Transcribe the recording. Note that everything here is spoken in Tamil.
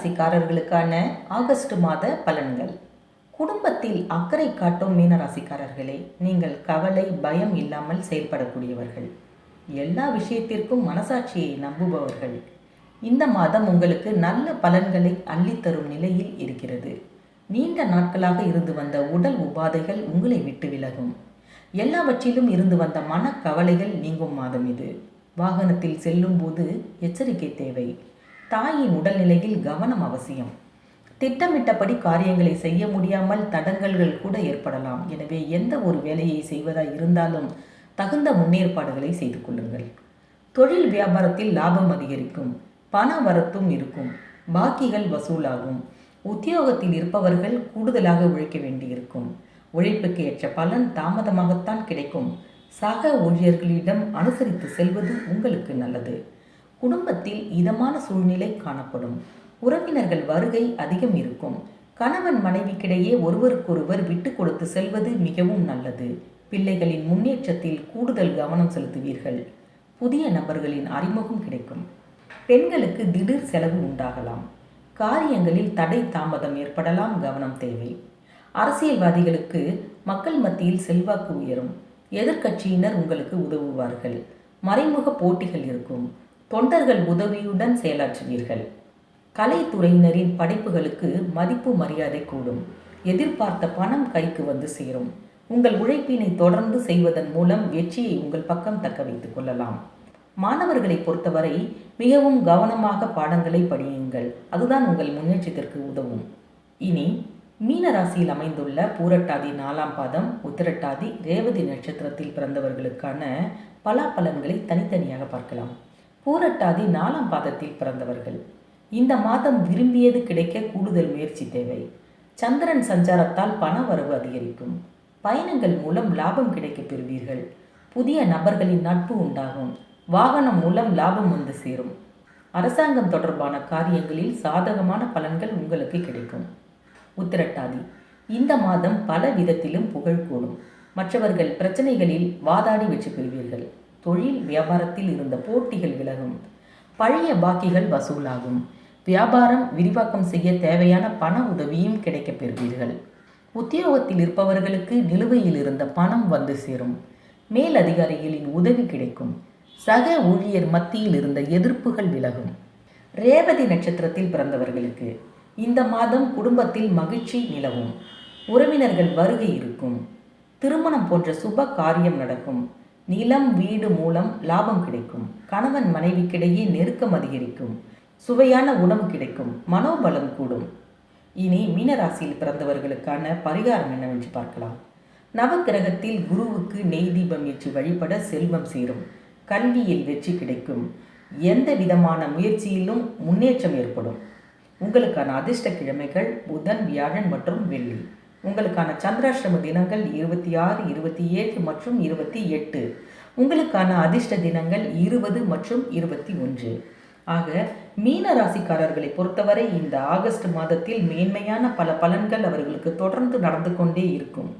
மீனராசிக்காரர்களுக்கான ஆகஸ்ட் மாத பலன்கள். குடும்பத்தில் அக்கறை காட்டும் மீனராசிக்காரர்களே, நீங்கள் கவலை பயம் இல்லாமல் செயல்படக்கூடியவர்கள். எல்லா விஷயத்திற்கும் மனசாட்சியை நம்புபவர்கள். இந்த மாதம் உங்களுக்கு நல்ல பலன்களை அள்ளித்தரும் நிலையில் இருக்கிறது. நீண்ட நாட்களாக இருந்து வந்த உடல் உபாதைகள் உங்களை விட்டு விலகும். எல்லாவற்றிலும் இருந்து வந்த மனக்கவலைகள் நீங்கும் மாதம் இது. வாகனத்தில் செல்லும் போது எச்சரிக்கை தேவை. தாயின் உடல்நிலையில் கவனம் அவசியம். திட்டமிட்டபடி காரியங்களை செய்ய முடியாமல் தடங்கல்கள் கூட ஏற்படலாம். எனவே எந்த ஒரு வேலையை செய்வதாய் இருந்தாலும் தகுந்த முன்னேற்பாடுகளை செய்து கொள்ளுங்கள். தொழில் வியாபாரத்தில் லாபம் அதிகரிக்கும். பண வரத்தும் இருக்கும். பாக்கிகள் வசூலாகும். உத்தியோகத்தில் இருப்பவர்கள் கூடுதலாக உழைக்க வேண்டியிருக்கும். உழைப்புக்கு ஏற்ற பலன் தாமதமாகத்தான் கிடைக்கும். சக ஊழியர்களிடம் அனுசரித்து செல்வது உங்களுக்கு நல்லது. குடும்பத்தில் இதமான சூழ்நிலை காணப்படும். உறவினர்கள் வருகை அதிகம் இருக்கும். கணவன் மனைவிக்கிடையே ஒருவருக்கொருவர் விட்டு கொடுத்து செல்வது மிகவும் நல்லது. பிள்ளைகளின் முன்னேற்றத்தில் கூடுதல் கவனம் செலுத்துவீர்கள். புதிய நபர்களின் அறிமுகம் கிடைக்கும். பெண்களுக்கு திடீர் செலவு உண்டாகலாம். காரியங்களில் தடை தாமதம் ஏற்படலாம். கவனம் தேவை. அரசியல்வாதிகளுக்கு மக்கள் மத்தியில் செல்வாக்கு உயரும். எதிர்க்கட்சியினர் உங்களுக்கு உதவுவார்கள். மறைமுக போட்டிகள் இருக்கும். தொண்டர்கள் உதவியுடன் செயலாற்றுவீர்கள். கலைத்துறையினரின் படைப்புகளுக்கு மதிப்பு மரியாதை கூடும். எதிர்பார்த்த பணம் கைக்கு வந்து சேரும். உங்கள் உழைப்பினை தொடர்ந்து செய்வதன் மூலம் வெற்றியை உங்கள் பக்கம் தக்க வைத்துக் கொள்ளலாம். மாணவர்களை பொறுத்தவரை மிகவும் கவனமாக பாடங்களை படியுங்கள். அதுதான் உங்கள் முன்னேற்றத்திற்கு உதவும். இனி மீனராசியில் அமைந்துள்ள பூரட்டாதி 4ஆம் பாதம், உத்திரட்டாதி, ரேவதி நட்சத்திரத்தில் பிறந்தவர்களுக்கான பலாபலன்களை தனித்தனியாக பார்க்கலாம். பூரட்டாதி 4ஆம் பாதத்தில் பிறந்தவர்கள். இந்த மாதம் விரும்பியது கிடைக்க கூடுதல் முயற்சி தேவை. சந்திரன் சஞ்சாரத்தால் பண வரவு அதிகரிக்கும். பயணங்கள் மூலம் லாபம் கிடைக்க பெறுவீர்கள். புதிய நபர்களின் நட்பு உண்டாகும். வாகனம் மூலம் லாபம் வந்து சேரும். அரசாங்கம் தொடர்பான காரியங்களில் சாதகமான பலன்கள் உங்களுக்கு கிடைக்கும். உத்திரட்டாதி. இந்த மாதம் பல விதத்திலும் புகழ் கூடும். மற்றவர்கள் பிரச்சனைகளில் வாதாடி வெற்றி பெறுவீர்கள். தொழில் வியாபாரத்தில் இருந்த போட்டிகள் விலகும். பழைய பாக்கிகள் வசூலாகும். வியாபாரம் விரிவாக்கம் செய்ய தேவையான பண உதவியும் கிடைக்க பெறுவீர்கள். உத்தியோகத்தில் இருப்பவர்களுக்கு நிலுவையில் இருந்த பணம் வந்து சேரும். மேல் அதிகாரிகளின் உதவி கிடைக்கும். சக ஊழியர் மத்தியில் இருந்த எதிர்ப்புகள் விலகும். ரேவதி நட்சத்திரத்தில் பிறந்தவர்களுக்கு இந்த மாதம் குடும்பத்தில் மகிழ்ச்சி நிலவும். உறவினர்கள் வருகை இருக்கும். திருமணம் போன்ற சுப காரியம் நடக்கும். நிலம் வீடு மூலம் லாபம் கிடைக்கும். கணவன் மனைவிக்கிடையே நெருக்கம் அதிகரிக்கும். சுவையான உணவு கிடைக்கும். மனோபலம் கூடும். இனி மீனராசியில் பிறந்தவர்களுக்கான பரிகாரம் என்னவென்று பார்க்கலாம். நவக்கிரகத்தில் குருவுக்கு நெய் தீபம் ஏற்றி வழிபட செல்வம் சேரும். கல்வியில் வெற்றி கிடைக்கும். எந்த விதமான முயற்சியிலும் முன்னேற்றம் ஏற்படும். உங்களுக்கான அதிர்ஷ்ட கிழமைகள் புதன், வியாழன் மற்றும் வெள்ளி. உங்களுக்கான சந்திராஷ்டம தினங்கள் 26, 27 மற்றும் 28. உங்களுக்கான அதிர்ஷ்ட தினங்கள் 20 மற்றும் 21. ஆக மீன ராசிக்காரர்களை பொறுத்தவரை இந்த ஆகஸ்ட் மாதத்தில் மேன்மையான பல பலன்கள் அவர்களுக்கு தொடர்ந்து நடந்து கொண்டே இருக்கும்.